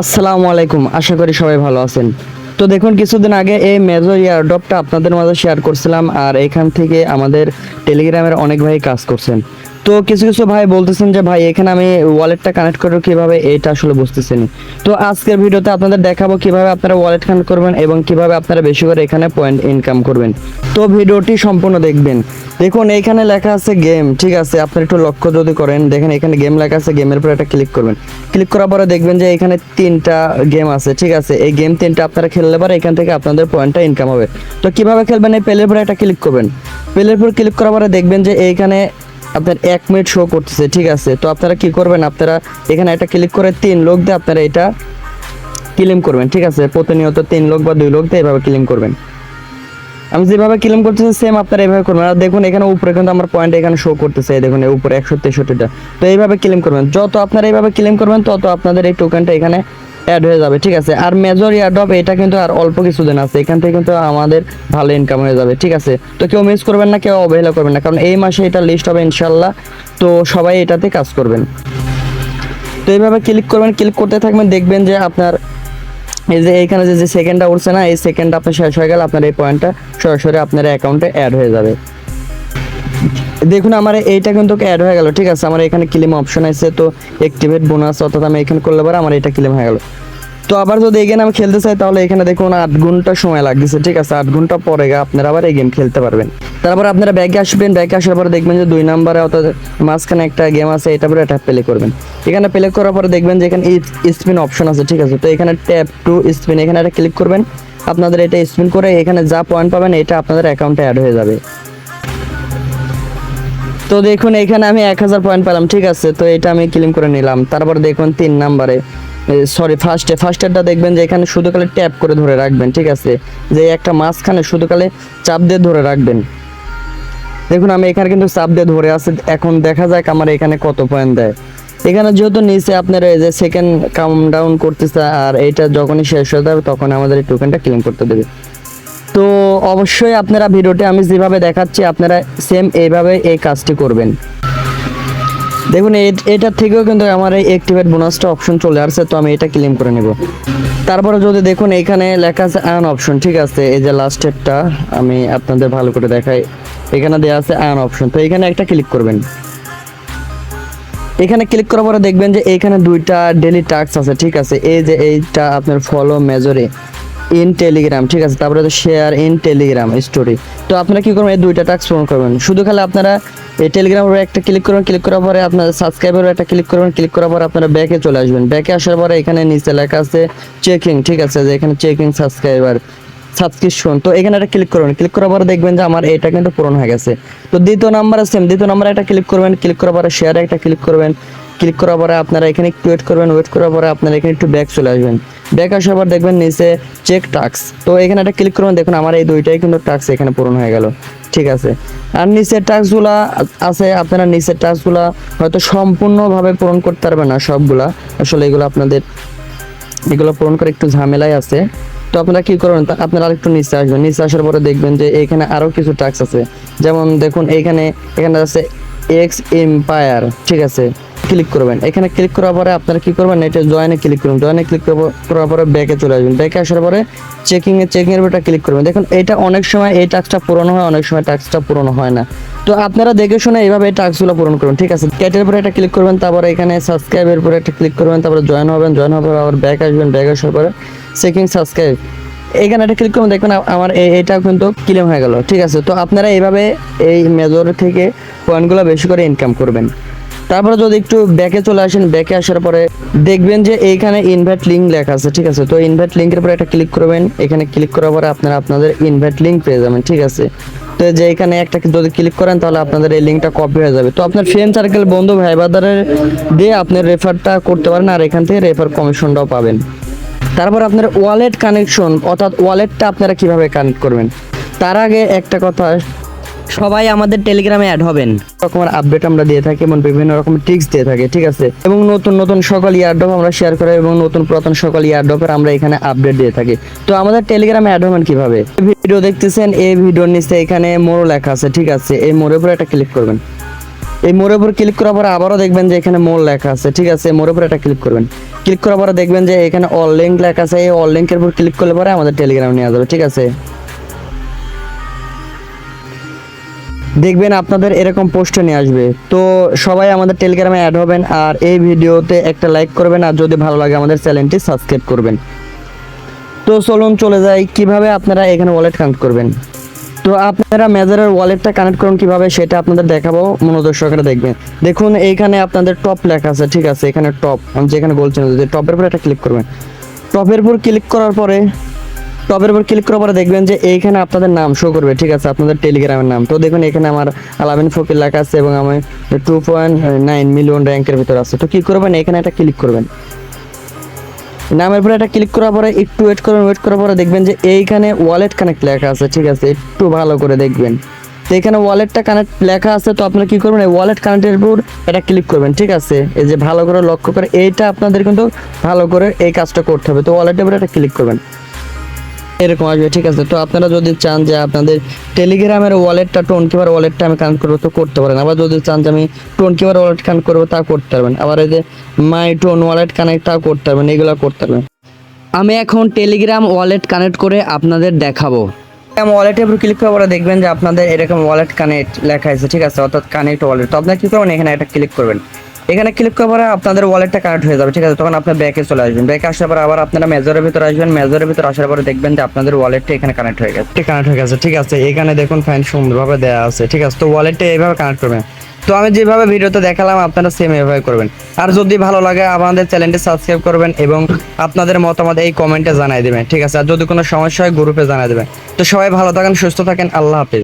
আসসালামু আলাইকুম, আশা করি সবাই ভালো আছেন। তো দেখুন, কিছুদিন আগে এই মেজর এয়ারড্রপটা আপনাদের মাঝে শেয়ার করছিলাম, আর এখান থেকে আমাদের টেলিগ্রামের অনেক ভাই কাজ করছেন। তো কিছু কিছু ভাই বলতেছেন যে ভাই এখানে আমি ওয়ালেটটা কানেক্ট করবো কিভাবে, এটা আসলে বুঝতেছেন। তো আজকের ভিডিওতে আপনাদের দেখাবো কিভাবে আপনারা ওয়ালেট কানেক্ট করবেন এবং কিভাবে আপনারা বেশি করে এখানে পয়েন্ট ইনকাম করবেন। তো ভিডিওটি সম্পূর্ণ দেখবেন। দেখুন এইখানে লেখা আছে গেম, ঠিক আছে। আপনারা একটু লক্ষ্য যদি করেন, দেখেন এখানে গেম লেখা আছে, গেমের উপর একটা ক্লিক করবেন। ক্লিক করার পরে দেখবেন যে এখানে 3টা গেম আছে, ঠিক আছে। এই গেম 3টা আপনারা খেললে পরে এখান থেকে আপনাদের পয়েন্টটা ইনকাম হবে। তো কিভাবে খেলবেন, এই প্লের উপরে একটা ক্লিক করবেন। প্লের উপর ক্লিক করার পরে দেখবেন যে এইখানে আপনার 1 মিনিট শো করতেছে, ঠিক আছে। তো আপনারা কি করবেন, আপনারা এখানে একটা ক্লিক করে 3 লোক দিয়ে আপনারা এটা ক্লেম করবেন, ঠিক আছে। প্রতিনিয়ত 3 লোক বা 2 লোক দিয়ে এভাবে ক্লেম করবেন। আমি যেভাবে ক্লেম করতেছি সেম আপনারা এইভাবে করবেন। আর দেখুন এখানে উপরে কিন্তু আমার পয়েন্ট এখানে শো করতেছে, দেখুন এই উপরে 163টা। তো এইভাবে ক্লেম করবেন। যত আপনারা এইভাবে ক্লেম করবেন তত আপনাদের এই টোকেনটা এখানে অ্যাড হয়ে যাবে, ঠিক আছে। আর মেজর এয়ারড্রপ এটা কিন্তু আর অল্প কিছুদিন আছে, এখান থেকে কিন্তু আমাদের ভালো ইনকাম হয়ে যাবে, ঠিক আছে। তো কেউ মিস করবেন না, কেউ অবহেলা করবেন না, কারণ এই মাসে এটা লিস্ট হবে ইনশাল্লাহ। তো সবাই এটাতে কাজ করবেন। তো এইভাবে ক্লিক করবেন, ক্লিক করতে থাকবেন, দেখবেন যে আপনার এই যে এইখানে যে সেকেন্ডটা উঠছে না, এই সেকেন্ডটা আপনার শেষ হয়ে গেলে আপনার এই পয়েন্টটা সরাসরি আপনার অ্যাকাউন্টে অ্যাড হয়ে যাবে। দেখুন আমার এইটা কিন্তু অ্যাড হয়ে গেল, ঠিক আছে। আমার এখানে ক্লেম অপশন আছে, তো অ্যাক্টিভেট বোনাস, অর্থাৎ আমি এখানে করলে পরে আমার এটা ক্লেম হয়ে গেল। তো আবার যদি এই গেম আমি খেলতে চাই তাহলে এখানে দেখুন 8 ঘন্টা সময় লাগতেছে, ঠিক আছে। 8 ঘন্টা পরে আপনারা আবার এই গেম খেলতে পারবেন। তারপর আপনারা ব্যাকে আসবেন, ব্যাকে আসার পরে দেখবেন যে 2 নম্বরে অর্থাৎ মাঝখানে একটা গেম আছে, এটা পরে এটা প্লে করবেন। এখানে প্লে করার পরে দেখবেন যে এখানে স্পিন অপশন আছে, ঠিক আছে। তো এখানে ট্যাপ টু স্পিন, এখানে একটা ক্লিক করবেন। আপনাদের এটা স্পিন করে এখানে যা পয়েন্ট পাবেন এটা আপনাদের অ্যাকাউন্টে অ্যাড হয়ে যাবে। তো দেখুন এখানে আমি 1000 পয়েন্ট পেলাম, ঠিক আছে। তো এটা আমি ক্লেম করে নিলাম। তারপর দেখুন 3 নম্বরে সরি ফার্স্টেরটা দেখবেন যে এখানে শুধু খালি ট্যাপ করে ধরে রাখবেন, ঠিক আছে। যে একটা মাঝখানে শুধু খালি চাপ দিয়ে ধরে রাখবেন। দেখুন আমি এখানে কিন্তু চাপ দিয়ে ধরে আছে, এখন দেখা যাক আমার এখানে কত পয়েন্ট দেয়। এখানে যেহেতু নিচে আপনার এই যে সেকেন্ড কাউন্ট ডাউন করতেছে, আর এইটা যখনই শেষ হয়ে যাবে তখন আমাদের এই টোকেনটা ক্লেম করতে দেবে। তো অবশ্যই আপনারা ভিডিওতে আমি যেভাবে দেখাচ্ছি আপনারা সেম এইভাবে এই কাজটি করবেন। দেখুন এটার থেকেও কিন্তু আমার এই অ্যাক্টিভেট বোনাসটা অপশন চলে আসছে, তো আমি এটা ক্লেম করে নেব। তারপরে যদি দেখুন এখানে লেখা আছে আর্ন অপশন, ঠিক আছে। এই যে লাস্টেরটা আমি আপনাদের ভালো করে দেখাই, এখানে দেওয়া আছে আর্ন অপশন। তো এখানে একটা ক্লিক করবেন। এখানে ক্লিক করার পরে দেখবেন যে এখানে 2টা ডেইলি টাস্ক আছে, ঠিক আছে। এই যে এইটা আপনার ফলো মেজরে ইন টেলিগ্রাম, ঠিক আছে। তারপরে শেয়ার ইন টেলিগ্রাম স্টোরি। তো আপনারা কি করবেন, এই 2টা টাস্ক পূরণ করবেন। শুধু খালি আপনারা এই টেলিগ্রামের উপরে একটা ক্লিক করবেন, ক্লিক করার পরে আপনার সাবস্ক্রাইবের উপরে একটা ক্লিক করবেন, ক্লিক করার পরে আপনারা ব্যাকে চলে আসবেন। ব্যাকে আসার পরে এখানে নিচে লেখা আছে চেকিং, ঠিক আছে। যে এখানে চেকিং সাবস্ক্রাইবার সাবস্ক্রিপশন, তো এখানে একটা ক্লিক করবেন। ক্লিক করার পরে দেখবেন যে আমার এটা কিন্তু পূরণ হয়ে গেছে। তো দ্বিতীয় নাম্বারে সেম, দ্বিতীয় নাম্বারে একটা ক্লিক করবেন, ক্লিক করার পরে শেয়ারে একটা ক্লিক করবেন। ক্লিক করার পরে আপনারা এখানে একটু ওয়েট করবেন, ওয়েট করার পরে আপনারা এখানে একটু ব্যাক চলে আসবেন। ব্যাক আসার পর দেখবেন নিচে চেক টাস্ক, তো এখানে একটা ক্লিক করবেন। দেখুন আমার এই 2টাই কিন্তু টাস্ক এখানে পূরণ হয়ে গেল, ঠিক আছে। আর নিচের টাস্কগুলা আছে, আপনারা নিচের টাস্কগুলা হয়তো সম্পূর্ণভাবে পূরণ করতে পারবেন না সবগুলা, আসলে এগুলো পূরণ করে একটু ঝামেলাই আছে। তো আপনারা কি করবেন, আপনারা আরেকটু নিচে আসবেন। নিচে আসার পরে দেখবেন যে এখানে আরো কিছু টাস্ক আছে, যেমন দেখুন এখানে আছে এক্স এম্পায়ার, ঠিক আছে। ক্লিক করবেন। এখানে ক্লিক করার পরে আপনারা কি করবেন, এটা জয়েনে ক্লিক করবেন। জয়েনে ক্লিক করার পরে ব্যাকে চলে আসবেন। ব্যাকে আসার পরে চেকিং এর উপরটা ক্লিক করবেন। দেখুন এটা অনেক সময় এই টাস্কটা পূরণ হয়, অনেক সময় টাস্কটা পূরণ হয় না। তো আপনারা দেখে শুনে এইভাবে এই টাস্কগুলো পূরণ করবেন, ঠিক আছে। ক্যাটের উপরে একটা ক্লিক করবেন, তারপরে এখানে সাবস্ক্রাইবের উপরে একটা ক্লিক করবেন, তারপরে জয়েন হবেন। জয়েন হওয়ার পর আবার ব্যাক আসবেন। ব্যাক আসার পরে চেকিং সাবস্ক্রাইব, এখানে একটা ক্লিক করবেন। দেখবেন আমার এটা কিন্তু ক্লেম হয়ে গেল, ঠিক আছে। তো আপনারা এইভাবে এই মেজর থেকে পয়েন্টগুলো বেশি করে ইনকাম করবেন। তারপরে যদি একটু ব্যাকে চলে আসেন, ব্যাকে আসার পরে দেখবেন যে এইখানে ইনভাইট লিঙ্ক লেখা আছে, ঠিক আছে। তো ইনভাইট লিঙ্কের উপরে একটা ক্লিক করবেন। এখানে ক্লিক করার পরে আপনারা আপনাদের ইনভাইট লিঙ্ক পেয়ে যাবেন, ঠিক আছে। তো যে এখানে একটা যদি ক্লিক করেন তাহলে আপনাদের এই লিঙ্কটা কপি হয়ে যাবে। তো আপনার ফ্রেন্ড সার্কেল, বন্ধু, ভাই ব্রাদারের দিয়ে আপনার রেফারটা করতে পারেন, আর এখান থেকে রেফার কমিশনটাও পাবেন। তারপর আপনার ওয়ালেট কানেকশন, অর্থাৎ ওয়ালেটটা আপনারা কিভাবে কানেক্ট করবেন। তার আগে একটা কথা, সবাই আমাদের টেলিগ্রামে অ্যাড হবেন। রকমের আপডেট আমরা দিয়ে থাকি এবং বিভিন্ন রকমের ট্রিক্স দিয়ে থাকি, ঠিক আছে। এবং নতুন নতুন সকল ইয়ারড্রপ আমরা শেয়ার করি এবং নতুন পুরাতন সকল ইয়ারড্রপের আমরা এখানে আপডেট দিয়ে থাকি। তো আমাদের টেলিগ্রামে অ্যাড হবেন কিভাবে, ভিডিও দেখতেছেন, এই ভিডিওর নিচে এখানে মোড় লেখা আছে, ঠিক আছে। এই মোড়ের উপরে একটা ক্লিক করবেন। এই মোড়ের উপর ক্লিক করার পরে আবারও দেখবেন যে এখানে মোর লেখা আছে, ঠিক আছে, মোড়ের উপর এটা ক্লিক করবেন। ক্লিক করার পরে দেখবেন যে এখানে অল লিঙ্ক লেখা আছে, এই অল লিঙ্কের উপর ক্লিক করলে পরে আমাদের টেলিগ্রাম নিয়ে যাবে, ঠিক আছে। দেখবেন আপনাদের এরকম পোস্টে নিয়ে আসবে। তো সবাই আমাদের টেলিগ্রামে অ্যাড হবেন, আর এই ভিডিওতে একটা লাইক করবেন, আর যদি ভালো লাগে আমাদের চ্যানেলটি সাবস্ক্রাইব করবেন। তো চলুন চলে যাই কিভাবে আপনারা এখানে ওয়ালেট কানেক্ট করবেন। তো আপনারা মেজরের ওয়ালেটটা কানেক্ট করুন কিভাবে সেটা আপনাদের দেখাবো, মনোযোগ সহকারে দেখবেন। দেখুন এইখানে আপনাদের টপ লেখা আছে, ঠিক আছে, এখানে টপ, আমি যেখানে বলছেন যে টপের উপর একটা ক্লিক করবেন। টপের উপর ক্লিক করার পরে দেখবেন যে এইখানে আপনাদের নাম শো করবে, ঠিক আছে, আপনাদের টেলিগ্রামের নাম। তো দেখুন এখানে আমার আলামিন ফকির লেখা আছে এবং আমি 2.9 মিলিয়ন র্যাঙ্কের ভিতর আছে। তো কি করবেন, এখানে একটা ক্লিক করবেন, নামের পরে একটা ক্লিক করার পরে একটু ওয়েট করবেন। ওয়েট করার পরে দেখবেন যে এইখানে ওয়ালেট কানেক্ট লেখা আছে, ঠিক আছে, একটু ভালো করে দেখবেন। তো এখানে ওয়ালেটটা কানেক্ট লেখা আছে, তো আপনারা কি করবেন, এই ওয়ালেট কানেক্টের উপর এটা ক্লিক করবেন, ঠিক আছে। এই যে ভালো করে লক্ষ্য করে এইটা আপনাদের কিন্তু ভালো করে এই কাজটা করতে হবে। তো ওয়ালেটের উপরে এটা ক্লিক করবেন, এরকম আসবে, ঠিক আছে। তো আপনারা যদি চান যে আপনাদের টেলিগ্রামের ওয়ালেটটা টোন কিপার ওয়ালেটটা আমি কানেক্ট করবো, তো করতে পারেন। আবার যদি চান যে আমি টোন কিপার ওয়ালেট কানেক্ট করবো, তা করতে পারবেন। আবার এই যে মাই টোন ওয়ালেট কানেক্ট, তা করতে পারবেন, এগুলো করতে পারবেন। আমি এখন টেলিগ্রাম ওয়ালেট কানেক্ট করে আপনাদের দেখাবো। ওয়ালেটের উপর ক্লিক করার পরে দেখবেন যে আপনাদের এরকম ওয়ালেট কানেক্ট লেখা আছে, ঠিক আছে, অর্থাৎ কানেক্ট ওয়ালেট। তো আপনারা কি করবেন, এখানে একটা ক্লিক করবেন। এখানে ক্লিক করার পরে আপনাদের ওয়ালেটটা কানেক্ট হয়ে যাবে, ঠিক আছে। তখন আপনার ব্যাকে চলে আসবেন। ব্যাকে আসার পরে আবার আপনারা মেজরের ভিতরে আসবেন। মেজরের ভিতরে আসার পরে দেখবেন যে আপনাদের ওয়ালেটটা এখানে কানেক্ট হয়ে গেছে, ঠিক আছে। এখানে দেখুন ফাইন সুন্দরভাবে দেওয়া আছে, ঠিক আছে। তো ওয়ালেটটা এইভাবে কানেক্ট করবেন। তো আমি যেভাবে ভিডিওতে দেখালাম আপনারা সেম এভাবে করবেন। আর যদি ভালো লাগে আমাদের চ্যানেলটি সাবস্ক্রাইব করবেন এবং আপনাদের মতামত এই কমেন্টে জানাই দেবেন, ঠিক আছে। আর যদি কোনো সমস্যা হয় গ্রুপে জানাই দেবেন। তো সবাই ভালো থাকেন, সুস্থ থাকেন, আল্লাহ হাফেজ।